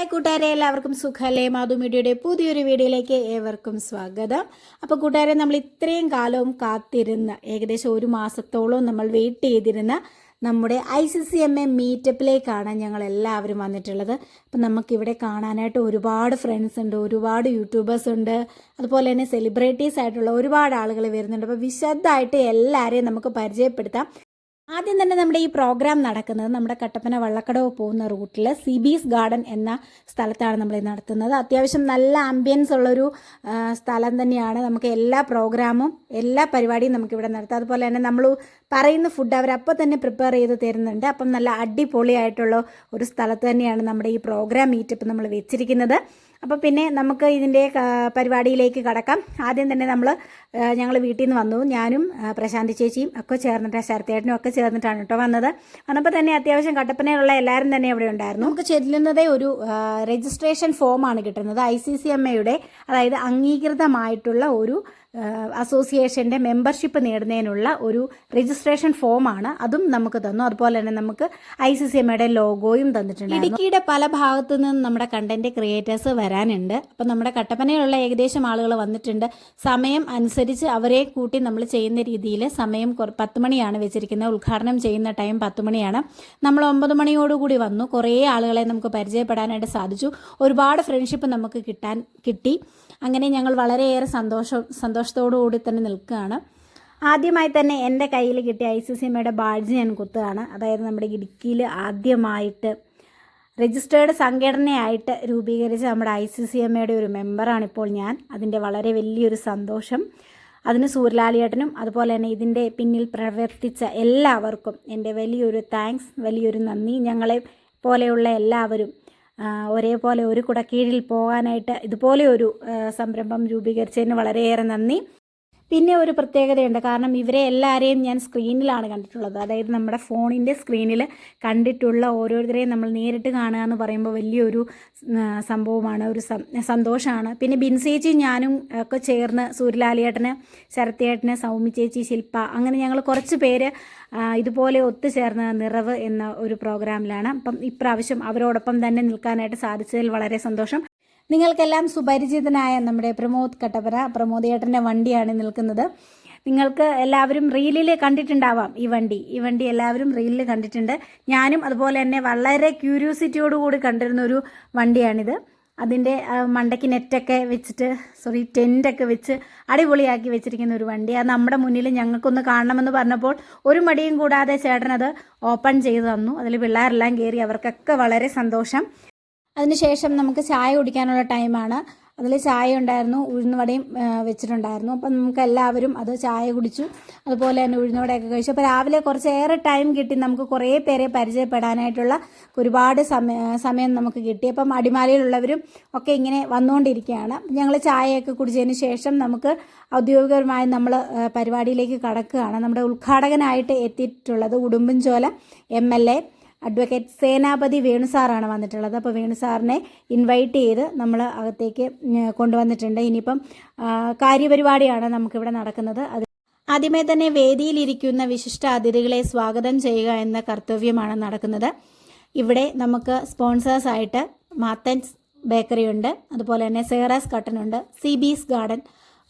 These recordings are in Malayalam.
ഹായ് കൂട്ടുകാരെ, എല്ലാവർക്കും സുഖമല്ലേ? മാധുമീഡിയയുടെ പുതിയൊരു വീഡിയോയിലേക്ക് ഏവർക്കും സ്വാഗതം. അപ്പോൾ കൂട്ടുകാരെ, നമ്മൾ ഇത്രയും കാലവും കാത്തിരുന്ന, ഏകദേശം ഒരു മാസത്തോളം നമ്മൾ വെയിറ്റ് ചെയ്തിരുന്ന നമ്മുടെ ICCMA മീറ്റപ്പിലേക്കാണ് ഞങ്ങൾ എല്ലാവരും വന്നിട്ടുള്ളത്. അപ്പം നമുക്കിവിടെ കാണാനായിട്ട് ഒരുപാട് ഫ്രണ്ട്സ് ഉണ്ട്, ഒരുപാട് യൂട്യൂബേഴ്സ് ഉണ്ട്, അതുപോലെ തന്നെ സെലിബ്രിറ്റീസ് ആയിട്ടുള്ള ഒരുപാട് ആളുകൾ വരുന്നുണ്ട്. അപ്പോൾ വിശദമായിട്ട് എല്ലാവരെയും നമുക്ക് പരിചയപ്പെടുത്താം. ആദ്യം തന്നെ നമ്മുടെ ഈ പ്രോഗ്രാം നടക്കുന്നത് നമ്മുടെ കട്ടപ്പന വള്ളക്കടവ് പോകുന്ന റൂട്ടിൽ CB's ഗാർഡൻ എന്ന സ്ഥലത്താണ് നമ്മൾ നടത്തുന്നത്. അത്യാവശ്യം നല്ല ആംബിയൻസ് ഉള്ളൊരു സ്ഥലം തന്നെയാണ്. നമുക്ക് എല്ലാ പ്രോഗ്രാമും എല്ലാ പരിപാടിയും നമുക്കിവിടെ നടത്താം. അതുപോലെ തന്നെ നമ്മൾ പറയുന്ന ഫുഡ് അവരപ്പോൾ തന്നെ പ്രിപ്പയർ ചെയ്ത് തരുന്നുണ്ട്. അപ്പം നല്ല അടിപൊളിയായിട്ടുള്ള ഒരു സ്ഥലത്ത് തന്നെയാണ് നമ്മുടെ ഈ പ്രോഗ്രാം മീറ്റപ്പ് നമ്മൾ വെച്ചിരിക്കുന്നത്. അപ്പോൾ പിന്നെ നമുക്ക് ഇതിൻ്റെ പരിപാടിയിലേക്ക് കടക്കാം. ആദ്യം തന്നെ ഞങ്ങൾ വീട്ടിൽ നിന്ന് വന്നു. ഞാനും പ്രശാന്തി ചേച്ചിയും ഒക്കെ ചേർന്നിട്ട്, ശരത്തേട്ടനും ഒക്കെ ചേർന്നിട്ടാണ് കേട്ടോ വന്നത്. വന്നപ്പോൾ തന്നെ അത്യാവശ്യം കട്ടപ്പനയിലുള്ള എല്ലാവരും തന്നെ ഇവിടെ ഉണ്ടായിരുന്നു. നമുക്ക് ചെല്ലുന്നതേ ഒരു രജിസ്ട്രേഷൻ ഫോമാണ് കിട്ടുന്നത്. ICCMAയുടെ, അതായത് അംഗീകൃതമായിട്ടുള്ള ഒരു അസോസിയേഷൻ്റെ മെമ്പർഷിപ്പ് നേടുന്നതിനുള്ള ഒരു രജിസ്ട്രേഷൻ ഫോമാണ്. അതും നമുക്ക് തന്നു. അതുപോലെ തന്നെ നമുക്ക് ICCMAയുടെ ലോഗോയും തന്നിട്ടുണ്ട്. ഇടുക്കിയുടെ പല ഭാഗത്തു നിന്നും നമ്മുടെ കണ്ടന്റ് ക്രിയേറ്റേഴ്സ് വരാനുണ്ട്. അപ്പം നമ്മുടെ കട്ടപ്പനയിലുള്ള ഏകദേശം ആളുകൾ വന്നിട്ടുണ്ട്. സമയം അനുസരിച്ച് അവരെ കൂട്ടി നമ്മൾ ചെയ്യുന്ന രീതിയിൽ സമയം 10 മണിയാണ് വെച്ചിരിക്കുന്നത്. ഉദ്ഘാടനം ചെയ്യുന്ന ടൈം 10 മണിയാണ്. നമ്മൾ 9 മണിയോടുകൂടി വന്നു. കുറേ ആളുകളെ നമുക്ക് പരിചയപ്പെടാനായിട്ട് സാധിച്ചു. ഒരുപാട് ഫ്രണ്ട്ഷിപ്പ് നമുക്ക് കിട്ടി. അങ്ങനെ ഞങ്ങൾ വളരെയേറെ സന്തോഷത്തോടു കൂടി തന്നെ നിൽക്കുകയാണ്. ആദ്യമായി തന്നെ എൻ്റെ കയ്യിൽ കിട്ടിയ ICCMAയുടെ ബാഡ്ജ് ഞാൻ കുത്തുകയാണ്. അതായത് നമ്മുടെ ഇടുക്കിയിൽ ആദ്യമായിട്ട് രജിസ്റ്റേർഡ് സംഘടനയായിട്ട് രൂപീകരിച്ച നമ്മുടെ ICCMAയുടെ ഒരു മെമ്പറാണിപ്പോൾ ഞാൻ. അതിൻ്റെ വളരെ വലിയൊരു സന്തോഷം. അതിന് സൂര്യലാലിയേട്ടനും അതുപോലെ തന്നെ ഇതിൻ്റെ പിന്നിൽ പ്രവർത്തിച്ച എല്ലാവർക്കും എൻ്റെ വലിയൊരു താങ്ക്സ്, വലിയൊരു നന്ദി. ഞങ്ങളെ പോലെയുള്ള എല്ലാവരും ഒരേപോലെ ഒരു കുടക്കീഴിൽ പോകാനായിട്ട് ഇതുപോലെ ഒരു സംരംഭം രൂപീകരിച്ചതിന് വളരെയേറെ നന്ദി. പിന്നെ ഒരു പ്രത്യേകതയുണ്ട്. കാരണം ഇവരെ എല്ലാവരെയും ഞാൻ സ്ക്രീനിലാണ് കണ്ടിട്ടുള്ളത്. അതായത് നമ്മുടെ ഫോണിൻ്റെ സ്ക്രീനിൽ കണ്ടിട്ടുള്ള ഓരോരുത്തരെയും നമ്മൾ നേരിട്ട് കാണുക എന്ന് പറയുമ്പോൾ വലിയൊരു സംഭവമാണ്, ഒരു സന്തോഷമാണ്. പിന്നെ ബിൻസേച്ചി ഞാനും ഒക്കെ ചേർന്ന് സൂര്യലാലിയേട്ടന്, ശരത്തേട്ടന്, സൗമി ചേച്ചി, ശില്പ, അങ്ങനെ ഞങ്ങൾ കുറച്ച് പേര് ഇതുപോലെ ഒത്തുചേർന്ന് നിറവ് എന്ന ഒരു പ്രോഗ്രാമിലാണ്. അപ്പം ഇപ്രാവശ്യം അവരോടൊപ്പം തന്നെ നിൽക്കാനായിട്ട് സാധിച്ചതിൽ വളരെ സന്തോഷം. നിങ്ങൾക്കെല്ലാം സുപരിചിതനായ നമ്മുടെ പ്രമോദ് ഏട്ടൻ്റെ വണ്ടിയാണ് നിൽക്കുന്നത്. നിങ്ങൾക്ക് എല്ലാവരും റീലിൽ കണ്ടിട്ടുണ്ടാവാം. ഈ വണ്ടി എല്ലാവരും റീലിൽ കണ്ടിട്ടുണ്ട്. ഞാനും അതുപോലെ തന്നെ വളരെ ക്യൂരിയോസിറ്റിയോടുകൂടി കണ്ടിരുന്ന ഒരു വണ്ടിയാണിത്. അതിൻ്റെ മണ്ടയ്ക്ക് ടെൻ്റൊക്കെ വെച്ച് അടിപൊളിയാക്കി വെച്ചിരിക്കുന്ന ഒരു വണ്ടി. അത് നമ്മുടെ മുന്നിൽ ഞങ്ങൾക്കൊന്ന് കാണണമെന്ന് പറഞ്ഞപ്പോൾ ഒരു മടിയും കൂടാതെ ചേട്ടനത് ഓപ്പൺ ചെയ്ത് തന്നു. അതിൽ പിള്ളേരെല്ലാം കയറി. അവർക്കൊക്കെ വളരെ സന്തോഷം. അതിനുശേഷം നമുക്ക് ചായ കുടിക്കാനുള്ള ടൈമാണ്. അതിൽ ചായ ഉണ്ടായിരുന്നു, ഉഴുന്നുവടയും വെച്ചിട്ടുണ്ടായിരുന്നു. അപ്പം നമുക്ക് എല്ലാവരും അത് ചായ കുടിച്ചു. അതുപോലെ തന്നെ ഉഴുന്നുവടയൊക്കെ കഴിച്ചു. അപ്പോൾ രാവിലെ കുറച്ചേറെ ടൈം കിട്ടി. നമുക്ക് കുറേ പേരെ പരിചയപ്പെടാനായിട്ടുള്ള ഒരുപാട് സമയം നമുക്ക് കിട്ടി. അപ്പം അടിമാലിയിലുള്ളവരും ഒക്കെ ഇങ്ങനെ വന്നുകൊണ്ടിരിക്കുകയാണ്. ഞങ്ങൾ ചായയൊക്കെ കുടിച്ചതിന് ശേഷം നമുക്ക് ഔദ്യോഗികമായി നമ്മൾ പരിപാടിയിലേക്ക് കടക്കുകയാണ്. നമ്മുടെ ഉദ്ഘാടകനായിട്ട് എത്തിയിട്ടുള്ളത് ഉടുമ്പൻചോല MLA അഡ്വക്കേറ്റ് സേനാപതി വേണുസാറാണ് വന്നിട്ടുള്ളത്. അപ്പോൾ വേണുസാറിനെ ഇൻവൈറ്റ് ചെയ്ത് നമ്മൾ അകത്തേക്ക് കൊണ്ടുവന്നിട്ടുണ്ട്. ഇനിയിപ്പം കാര്യപരിപാടിയാണ് നമുക്കിവിടെ നടക്കുന്നത്. ആദ്യമേ തന്നെ വേദിയിലിരിക്കുന്ന വിശിഷ്ട അതിഥികളെ സ്വാഗതം ചെയ്യുക എന്ന കർത്തവ്യമാണ് നടക്കുന്നത്. ഇവിടെ നമുക്ക് സ്പോൺസേഴ്സായിട്ട് മാത്തൻസ് ബേക്കറി ഉണ്ട്, അതുപോലെ തന്നെ സേറാസ് കട്ടൻ ഉണ്ട്, CB's ഗാർഡൻ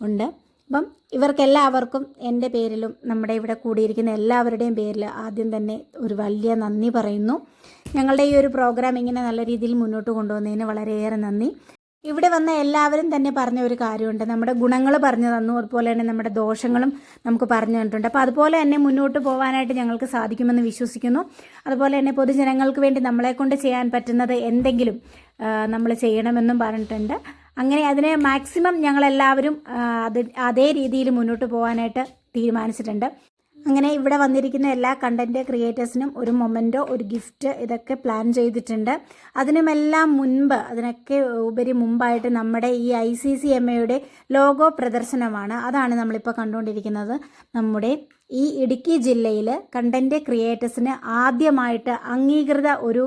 ഉണ്ട്. അപ്പം ഇവർക്കെല്ലാവർക്കും എൻ്റെ പേരിലും നമ്മുടെ ഇവിടെ കൂടിയിരിക്കുന്ന എല്ലാവരുടെയും പേരിൽ ആദ്യം തന്നെ ഒരു വലിയ നന്ദി പറയുന്നു. ഞങ്ങളുടെ ഈ ഒരു പ്രോഗ്രാം ഇങ്ങനെ നല്ല രീതിയിൽ മുന്നോട്ട് കൊണ്ടുവന്നതിന് വളരെയേറെ നന്ദി. ഇവിടെ വന്ന എല്ലാവരും തന്നെ പറഞ്ഞ ഒരു കാര്യമുണ്ട്. നമ്മുടെ ഗുണങ്ങൾ പറഞ്ഞു തന്നു, അതുപോലെ തന്നെ നമ്മുടെ ദോഷങ്ങളും നമുക്ക് പറഞ്ഞു തന്നിട്ടുണ്ട്. അപ്പോൾ അതുപോലെ തന്നെ മുന്നോട്ട് പോകാനായിട്ട് ഞങ്ങൾക്ക് സാധിക്കുമെന്ന് വിശ്വസിക്കുന്നു. അതുപോലെ തന്നെ പൊതുജനങ്ങൾക്ക് വേണ്ടി നമ്മളെക്കൊണ്ട് ചെയ്യാൻ പറ്റുന്നത് എന്തെങ്കിലും നമ്മൾ ചെയ്യണമെന്നും പറഞ്ഞിട്ടുണ്ട്. അങ്ങനെ അതിനെ മാക്സിമം ഞങ്ങളെല്ലാവരും അതേ രീതിയിൽ മുന്നോട്ട് പോകാനായിട്ട് തീരുമാനിച്ചിട്ടുണ്ട്. അങ്ങനെ ഇവിടെ വന്നിരിക്കുന്ന എല്ലാ കണ്ടന്റ് ക്രിയേറ്റേഴ്സിനും ഒരു മൊമെൻറ്റോ, ഒരു ഗിഫ്റ്റ്, ഇതൊക്കെ പ്ലാൻ ചെയ്തിട്ടുണ്ട്. അതിനൊക്കെ മുമ്പായിട്ട് നമ്മുടെ ഈ ICCMAയുടെ ലോഗോ പ്രദർശനമാണ്. അതാണ് നമ്മളിപ്പോൾ കണ്ടുകൊണ്ടിരിക്കുന്നത്. നമ്മുടെ ഈ ഇടുക്കി ജില്ലയിൽ കണ്ടന്റ് ക്രിയേറ്റേഴ്സിന് ആദ്യമായിട്ട് അംഗീകൃത ഒരു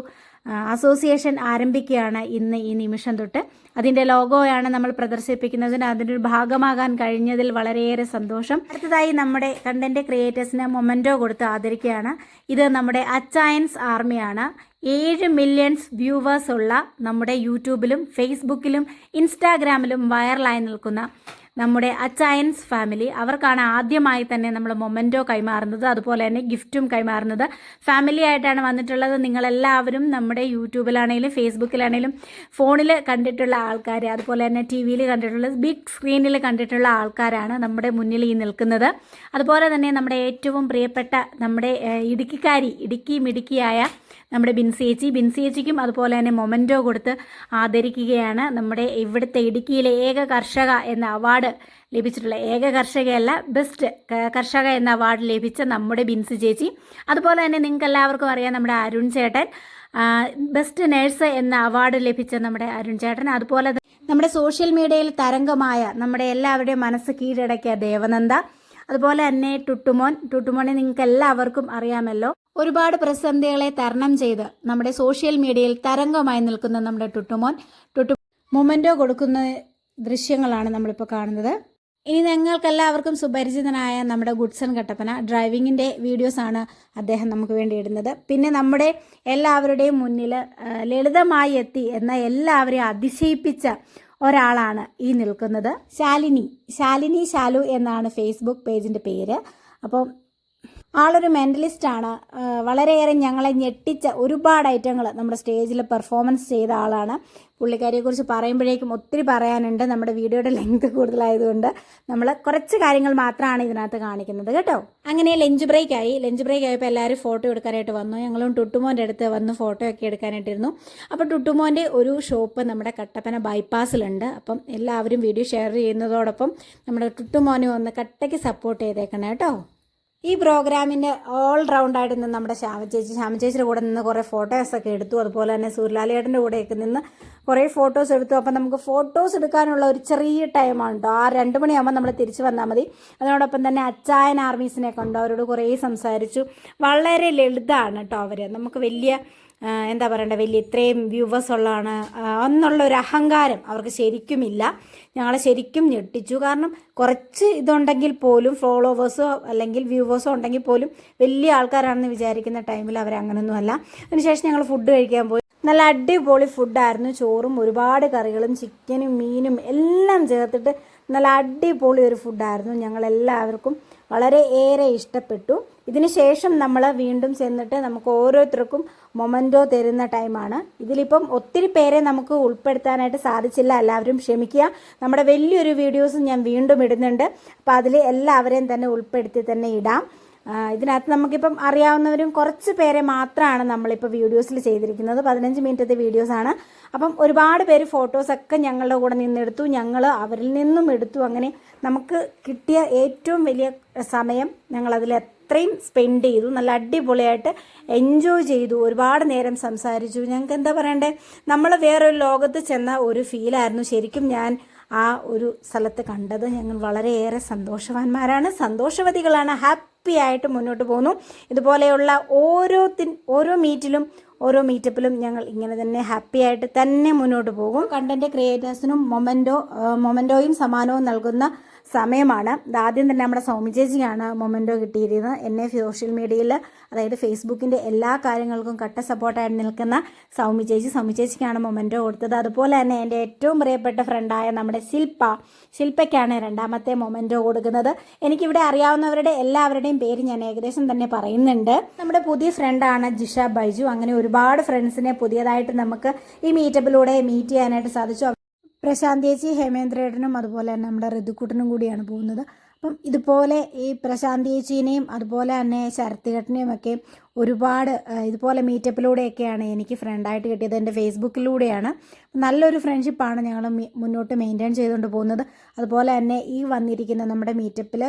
അസോസിയേഷൻ ആരംഭിക്കുകയാണ് ഇന്ന് ഈ നിമിഷം തൊട്ട്. അതിൻ്റെ ലോഗോയാണ് നമ്മൾ പ്രദർശിപ്പിക്കുന്നതിന്. അതിൻ്റെ ഒരു ഭാഗമാകാൻ കഴിഞ്ഞതിൽ വളരെയേറെ സന്തോഷം. അടുത്തതായി നമ്മുടെ കണ്ടന്റ് ക്രിയേറ്റേഴ്സിന് മൊമെൻറ്റോ കൊടുത്ത് ആദരിക്കുകയാണ്. ഇത് നമ്മുടെ അച്ചയൻസ് ആർമിയാണ്. 7 മില്യൺസ് വ്യൂവേഴ്സ് ഉള്ള നമ്മുടെ യൂട്യൂബിലും ഫേസ്ബുക്കിലും ഇൻസ്റ്റാഗ്രാമിലും വൈറലായി നിൽക്കുന്ന നമ്മുടെ അച്ചായൻസ് ഫാമിലി, അവർക്കാണ് ആദ്യമായി തന്നെ നമ്മൾ മൊമെൻറ്റോ കൈമാറുന്നത്, അതുപോലെ തന്നെ ഗിഫ്റ്റും കൈമാറുന്നത്. ഫാമിലി ആയിട്ടാണ് വന്നിട്ടുള്ളത്. നിങ്ങളെല്ലാവരും നമ്മുടെ യൂട്യൂബിലാണെങ്കിലും ഫേസ്ബുക്കിലാണെങ്കിലും ഫോണിൽ കണ്ടിട്ടുള്ള ആൾക്കാർ, അതുപോലെ തന്നെ TV-യിൽ കണ്ടിട്ടുള്ള ബിഗ് സ്ക്രീനിൽ കണ്ടിട്ടുള്ള ആൾക്കാരാണ് നമ്മുടെ മുന്നിൽ ഈ നിൽക്കുന്നത്. അതുപോലെ തന്നെ നമ്മുടെ ഏറ്റവും പ്രിയപ്പെട്ട നമ്മുടെ ഇടുക്കി മിടുക്കിയായ നമ്മുടെ ബിൻസിയേച്ചിക്കും അതുപോലെ തന്നെ മൊമെൻറ്റോ കൊടുത്ത് ആദരിക്കുകയാണ്. നമ്മുടെ ഇവിടുത്തെ ഇടുക്കിയിലെ ഏക കർഷക എന്ന അവാർഡ് ലഭിച്ചിട്ടുള്ള, ഏക കർഷകയല്ല ബെസ്റ്റ് കർഷക എന്ന അവാർഡ് ലഭിച്ച നമ്മുടെ ബിൻസി ചേച്ചി, അതുപോലെ തന്നെ നിങ്ങൾക്ക് എല്ലാവർക്കും അറിയാം നമ്മുടെ അരുൺ ചേട്ടൻ ബെസ്റ്റ് നേഴ്സ് എന്ന അവാർഡ് ലഭിച്ച നമ്മുടെ അരുൺ ചേട്ടൻ, അതുപോലെ നമ്മുടെ സോഷ്യൽ മീഡിയയിൽ തരംഗമായ നമ്മുടെ എല്ലാവരുടെയും മനസ്സ് കീഴടക്കിയ ദേവനന്ദ, അതുപോലെ തന്നെ ടുട്ടുമോനെ നിങ്ങൾക്ക് എല്ലാവർക്കും അറിയാമല്ലോ. ഒരുപാട് പ്രതിസന്ധികളെ തരണം ചെയ്ത് നമ്മുടെ സോഷ്യൽ മീഡിയയിൽ തരംഗമായി നിൽക്കുന്ന നമ്മുടെ ടുട്ടുമോൻ മൊമെൻറ്റോ കൊടുക്കുന്ന ദൃശ്യങ്ങളാണ് നമ്മളിപ്പോൾ കാണുന്നത്. ഇനി നിങ്ങൾക്കെല്ലാവർക്കും സുപരിചിതനായ നമ്മുടെ ഗുഡ്സൺ കട്ടപ്പന ഡ്രൈവിങ്ങിൻ്റെ വീഡിയോസാണ് അദ്ദേഹം നമുക്ക് വേണ്ടി ഇടുന്നത്. പിന്നെ നമ്മുടെ എല്ലാവരുടെയും മുന്നിൽ ലളിതമായി എത്തി എന്ന എല്ലാവരെയും അതിശയിപ്പിച്ച ഒരാളാണ് ഈ നിൽക്കുന്നത്. ശാലു എന്നാണ് ഫേസ്ബുക്ക് പേജിൻ്റെ പേര്. അപ്പോൾ ആളൊരു മെൻ്റലിസ്റ്റാണ്. വളരെയേറെ ഞങ്ങളെ ഞെട്ടിച്ച ഒരുപാട് ഐറ്റങ്ങൾ നമ്മുടെ സ്റ്റേജിൽ പെർഫോമൻസ് ചെയ്ത ആളാണ്. പുള്ളിക്കാരിയെക്കുറിച്ച് പറയുമ്പോഴേക്കും ഒത്തിരി പറയാനുണ്ട്. നമ്മുടെ വീഡിയോയുടെ ലെങ്ത് കൂടുതലായതുകൊണ്ട് നമ്മൾ കുറച്ച് കാര്യങ്ങൾ മാത്രമാണ് ഇതിനകത്ത് കാണിക്കുന്നത് കേട്ടോ. അങ്ങനെ ലഞ്ച് ബ്രേക്ക് ആയപ്പോൾ എല്ലാവരും ഫോട്ടോ എടുക്കാനായിട്ട് വന്നു. ഞങ്ങളും ടുട്ടുമോൻ്റെ അടുത്ത് വന്ന് ഫോട്ടോ ഒക്കെ എടുക്കാനായിട്ടിരുന്നു. അപ്പോൾ ടുട്ടുമോൻ്റെ ഒരു ഷോപ്പ് നമ്മുടെ കട്ടപ്പന ബൈപ്പാസിലുണ്ട്. അപ്പം എല്ലാവരും വീഡിയോ ഷെയർ ചെയ്യുന്നതോടൊപ്പം നമ്മുടെ ടുട്ടുമോനെ ഒന്ന് കട്ടയ്ക്ക് സപ്പോർട്ട് ചെയ്തേക്കണം കേട്ടോ. ഈ പ്രോഗ്രാമിൻ്റെ ഓൾ റൗണ്ടായിട്ട് നിന്ന് നമ്മുടെ ശ്യാമചേച്ചിയുടെ കൂടെ നിന്ന് കുറേ ഫോട്ടോസൊക്കെ എടുത്തു. അതുപോലെ തന്നെ സൂര്യലാലേട്ടൻ്റെ കൂടെയൊക്കെ നിന്ന് കുറേ ഫോട്ടോസ് എടുത്തു. അപ്പം നമുക്ക് ഫോട്ടോസ് എടുക്കാനുള്ള ഒരു ചെറിയ ടൈമാണ് കേട്ടോ. 2 മണിയാകുമ്പോൾ നമ്മൾ തിരിച്ച് വന്നാൽ മതി. അതിനോടൊപ്പം തന്നെ അച്ചായൻ ആർമീസിനെ കണ്ടു, അവരോട് കുറേ സംസാരിച്ചു. വളരെ ലളിതമാണ് കേട്ടോ അവർ. നമുക്ക് വലിയ എന്താ പറയണ്ടേ, വലിയ ഇത്രയും വ്യൂവേഴ്സ് ഉള്ളതാണ് എന്നുള്ളൊരു അഹങ്കാരം അവർക്ക് ശരിക്കുമില്ല. ഞങ്ങളെ ശരിക്കും ഞെട്ടിച്ചു. കാരണം കുറച്ച് ഇതുണ്ടെങ്കിൽ പോലും, ഫോളോവേഴ്സോ അല്ലെങ്കിൽ വ്യൂവേഴ്സോ ഉണ്ടെങ്കിൽ പോലും വലിയ ആൾക്കാരാണെന്ന് വിചാരിക്കുന്ന ടൈമിൽ അവരങ്ങനൊന്നുമല്ല. അതിനുശേഷം ഞങ്ങൾ ഫുഡ് കഴിക്കാൻ പോയി. നല്ല അടിപൊളി ഫുഡായിരുന്നു. ചോറും ഒരുപാട് കറികളും ചിക്കനും മീനും എല്ലാം ചേർത്തിട്ട് നല്ല അടിപൊളി ഒരു ഫുഡായിരുന്നു. ഞങ്ങളെല്ലാവർക്കും വളരെ ഏറെ ഇഷ്ടപ്പെട്ടു. ഇതിന് ശേഷം നമ്മൾ വീണ്ടും ചെന്നിട്ട് നമുക്ക് ഓരോരുത്തർക്കും മൊമെൻറ്റോ തരുന്ന ടൈമാണ്. ഇതിലിപ്പം ഒത്തിരി പേരെ നമുക്ക് ഉൾപ്പെടുത്താനായിട്ട് സാധിച്ചില്ല, എല്ലാവരും ക്ഷമിക്കുക. നമ്മുടെ വലിയൊരു വീഡിയോസ് ഞാൻ വീണ്ടും ഇടുന്നുണ്ട്. അപ്പോൾ അതിൽ എല്ലാവരെയും തന്നെ ഉൾപ്പെടുത്തി തന്നെ ഇടാം. ഇതിനകത്ത് നമുക്കിപ്പം അറിയാവുന്നവരും കുറച്ച് പേരെ മാത്രമാണ് നമ്മളിപ്പോൾ വീഡിയോസിൽ ചെയ്തിരിക്കുന്നത്. 15 മിനിറ്റത്തെ വീഡിയോസാണ്. അപ്പം ഒരുപാട് പേര് ഫോട്ടോസൊക്കെ ഞങ്ങളുടെ കൂടെ നിന്നെടുത്തു, ഞങ്ങൾ അവരിൽ നിന്നും എടുത്തു. അങ്ങനെ നമുക്ക് കിട്ടിയ ഏറ്റവും വലിയ സമയം ഞങ്ങളതിൽ അത്രയും സ്പെൻഡ് ചെയ്തു. നല്ല അടിപൊളിയായിട്ട് എൻജോയ് ചെയ്തു. ഒരുപാട് നേരം സംസാരിച്ചു. ഞങ്ങൾക്ക് എന്താ പറയണ്ടേ, നമ്മൾ വേറൊരു ലോകത്ത് ചെന്ന ഒരു ഫീലായിരുന്നു ശരിക്കും ഞാൻ ആ ഒരു സ്ഥലത്ത് കണ്ടത്. ഞങ്ങൾ വളരെയേറെ സന്തോഷവതികളാണ്. ഹാപ്പി ആയിട്ട് മുന്നോട്ട് പോകുന്നു. ഇതുപോലെയുള്ള ഓരോ മീറ്റപ്പിലും ഞങ്ങൾ ഇങ്ങനെ തന്നെ ഹാപ്പി ആയിട്ട് തന്നെ മുന്നോട്ട് പോകും. കണ്ടന്റ് ക്രിയേറ്റേഴ്സിനും മൊമെൻറ്റോയും സമ്മാനവും നൽകുന്ന സമയമാണ്. ആദ്യം തന്നെ നമ്മുടെ സൗമ്യ ചേച്ചിക്കാണ് മൊമെൻറ്റോ കിട്ടിയിരുന്നത്. എന്നെ സോഷ്യൽ മീഡിയയിൽ, അതായത് ഫേസ്ബുക്കിൻ്റെ എല്ലാ കാര്യങ്ങൾക്കും കട്ട സപ്പോർട്ടായിട്ട് നിൽക്കുന്ന സൗമ്യ ചേച്ചിക്കാണ് മൊമെൻറ്റോ കൊടുത്തത്. അതുപോലെ തന്നെ എൻ്റെ ഏറ്റവും പ്രിയപ്പെട്ട ഫ്രണ്ടായ നമ്മുടെ ശില്പയ്ക്കാണ് രണ്ടാമത്തെ മൊമെൻറ്റോ കൊടുക്കുന്നത്. എനിക്കിവിടെ അറിയാവുന്നവരുടെ എല്ലാവരുടെയും പേര് ഞാൻ ഏകദേശം തന്നെ പറയുന്നുണ്ട്. നമ്മുടെ പുതിയ ഫ്രണ്ടാണ് ജിഷ ബൈജു. അങ്ങനെ ഒരുപാട് ഫ്രണ്ട്സിനെ പുതിയതായിട്ട് നമുക്ക് ഈ മീറ്റപ്പിലൂടെ മീറ്റ് ചെയ്യാനായിട്ട് സാധിച്ചു. പ്രശാന്ത് ചേച്ചി, ഹേമേന്ദ്രേട്ടനും അതുപോലെ തന്നെ നമ്മുടെ ഋതുക്കുട്ടനും കൂടിയാണ് പോകുന്നത്. അപ്പം ഇതുപോലെ ഈ പ്രശാന്ത് ചേച്ചീനെയും അതുപോലെ തന്നെ ശരത്തികേട്ടനെയും ഒക്കെ ഒരുപാട് ഇതുപോലെ മീറ്റപ്പിലൂടെയൊക്കെയാണ് എനിക്ക് ഫ്രണ്ടായിട്ട് കിട്ടിയത്. എൻ്റെ ഫേസ്ബുക്കിലൂടെയാണ്. നല്ലൊരു ഫ്രണ്ട്ഷിപ്പാണ് ഞങ്ങൾ മുന്നോട്ട് മെയിൻറ്റെയിൻ ചെയ്തുകൊണ്ട് പോകുന്നത്. അതുപോലെ തന്നെ ഈ വന്നിരിക്കുന്ന നമ്മുടെ മീറ്റപ്പിൽ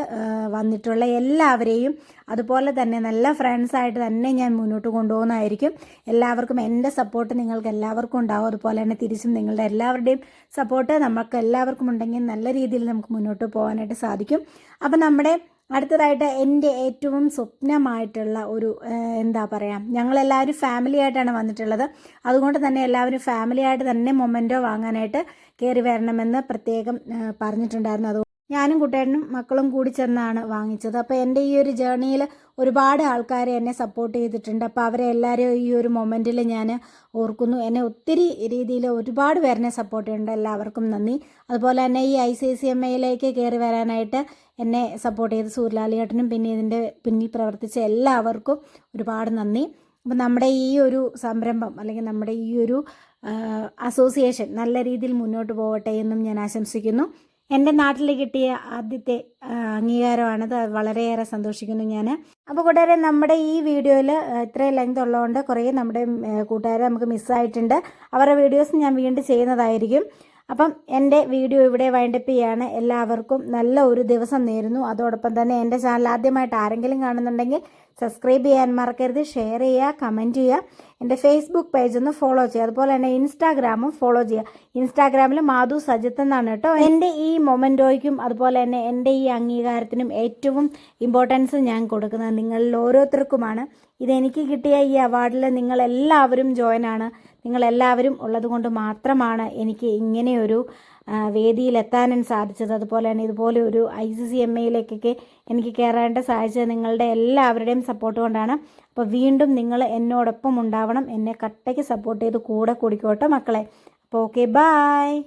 വന്നിട്ടുള്ള എല്ലാവരെയും അതുപോലെ തന്നെ നല്ല ഫ്രണ്ട്സായിട്ട് തന്നെ ഞാൻ മുന്നോട്ട് കൊണ്ടുപോകുന്നതായിരിക്കും. എല്ലാവർക്കും എൻ്റെ സപ്പോർട്ട് നിങ്ങൾക്ക് എല്ലാവർക്കും ഉണ്ടാവും. അതുപോലെ തന്നെ തിരിച്ചും നിങ്ങളുടെ എല്ലാവരുടെയും സപ്പോർട്ട് നമുക്ക് എല്ലാവർക്കും ഉണ്ടെങ്കിൽ നല്ല രീതിയിൽ നമുക്ക് മുന്നോട്ട് പോകാനായിട്ട് സാധിക്കും. അപ്പം നമ്മുടെ അടുത്തതായിട്ട് എൻ്റെ ഏറ്റവും സ്വപ്നമായിട്ടുള്ള ഒരു എന്താ പറയുക, ഞങ്ങളെല്ലാവരും ഫാമിലി ആയിട്ടാണ് വന്നിട്ടുള്ളത്. അതുകൊണ്ട് തന്നെ എല്ലാവരും ഫാമിലി ആയിട്ട് തന്നെ മൊമെൻറ്റോ വാങ്ങാനായിട്ട് കയറി വരണമെന്ന് പ്രത്യേകം പറഞ്ഞിട്ടുണ്ടായിരുന്നു. ഞാനും കുട്ടേട്ടനും മക്കളും കൂടി ചെന്നാണ് വാങ്ങിച്ചത്. അപ്പോൾ എൻ്റെ ഈ ഒരു ജേർണിയിൽ ഒരുപാട് ആൾക്കാർ എന്നെ സപ്പോർട്ട് ചെയ്തിട്ടുണ്ട്. അപ്പോൾ അവരെ എല്ലാവരെയും ഈ ഒരു മൊമെൻറ്റിൽ ഞാൻ ഓർക്കുന്നു. എന്നെ ഒത്തിരി രീതിയിൽ ഒരുപാട് പേരെന്നെ സപ്പോർട്ട് ചെയ്യുന്നുണ്ട്. എല്ലാവർക്കും നന്ദി. അതുപോലെ തന്നെ ഈ ICICMAയിലേക്ക് കയറി വരാനായിട്ട് എന്നെ സപ്പോർട്ട് ചെയ്ത സൂര്യലാലേട്ടനും പിന്നെ ഇതിൻ്റെ പിന്നിൽ പ്രവർത്തിച്ച എല്ലാവർക്കും ഒരുപാട് നന്ദി. അപ്പം നമ്മുടെ ഈ ഒരു സംരംഭം അല്ലെങ്കിൽ നമ്മുടെ ഈ ഒരു അസോസിയേഷൻ നല്ല രീതിയിൽ മുന്നോട്ട് പോകട്ടെ എന്നും ഞാൻ ആശംസിക്കുന്നു. എൻ്റെ നാട്ടിൽ കിട്ടിയ ആദ്യത്തെ അംഗീകാരമാണത്. വളരെയേറെ സന്തോഷിക്കുന്നു ഞാൻ. അപ്പോൾ കൂട്ടുകാരെ, നമ്മുടെ ഈ വീഡിയോയിൽ ഇത്രയും ലെങ്ത് ഉള്ളതുകൊണ്ട് കുറേ നമ്മുടെ കൂട്ടുകാരെ നമുക്ക് മിസ്സായിട്ടുണ്ട്. അവരുടെ വീഡിയോസ് ഞാൻ വീണ്ടും ചെയ്യുന്നതായിരിക്കും. അപ്പം എൻ്റെ വീഡിയോ ഇവിടെ വൈൻഡപ്പ് ചെയ്യാണ്. എല്ലാവർക്കും നല്ല ഒരു ദിവസം നേരുന്നു. അതോടൊപ്പം തന്നെ എൻ്റെ ചാനൽ ആദ്യമായിട്ട് ആരെങ്കിലും കാണുന്നുണ്ടെങ്കിൽ സബ്സ്ക്രൈബ് ചെയ്യാൻ മറക്കരുത്. ഷെയർ ചെയ്യുക, കമൻറ്റ് ചെയ്യുക. എൻ്റെ ഫേസ്ബുക്ക് പേജ് ഒന്ന് ഫോളോ ചെയ്യുക. അതുപോലെ തന്നെ ഇൻസ്റ്റാഗ്രാമും ഫോളോ ചെയ്യുക. ഇൻസ്റ്റാഗ്രാമിൽ മാധു സജിത്ത് എന്നാണ് കേട്ടോ. എൻ്റെ ഈ മൊമെൻറ്റോയ്ക്കും അതുപോലെ തന്നെ എൻ്റെ ഈ അംഗീകാരത്തിനും ഏറ്റവും ഇമ്പോർട്ടൻസ് ഞാൻ കൊടുക്കുന്നത് നിങ്ങളിൽ ഓരോരുത്തർക്കുമാണ്. ഇതെനിക്ക് കിട്ടിയ ഈ അവാർഡിൽ നിങ്ങളെല്ലാവരും ജോയിനാണ്. നിങ്ങളെല്ലാവരും ഉള്ളത് കൊണ്ട് മാത്രമാണ് എനിക്ക് ഇങ്ങനെയൊരു വേദിയിലെത്താനും സാധിച്ചത്. അതുപോലെ തന്നെ ഇതുപോലെ ഒരു ICICMAയിലേക്കൊക്കെ എനിക്ക് കയറാനായിട്ട് സാധിച്ചത് നിങ്ങളുടെ എല്ലാവരുടെയും സപ്പോർട്ട് കൊണ്ടാണ്. അപ്പോൾ വീണ്ടും നിങ്ങൾ എന്നോടൊപ്പം ഉണ്ടാവണം. എന്നെ കട്ടയ്ക്ക് സപ്പോർട്ട് ചെയ്ത് കൂടെ കൂടിക്കോട്ടെ മക്കളെ. അപ്പോൾ ഓക്കെ, ബായ്.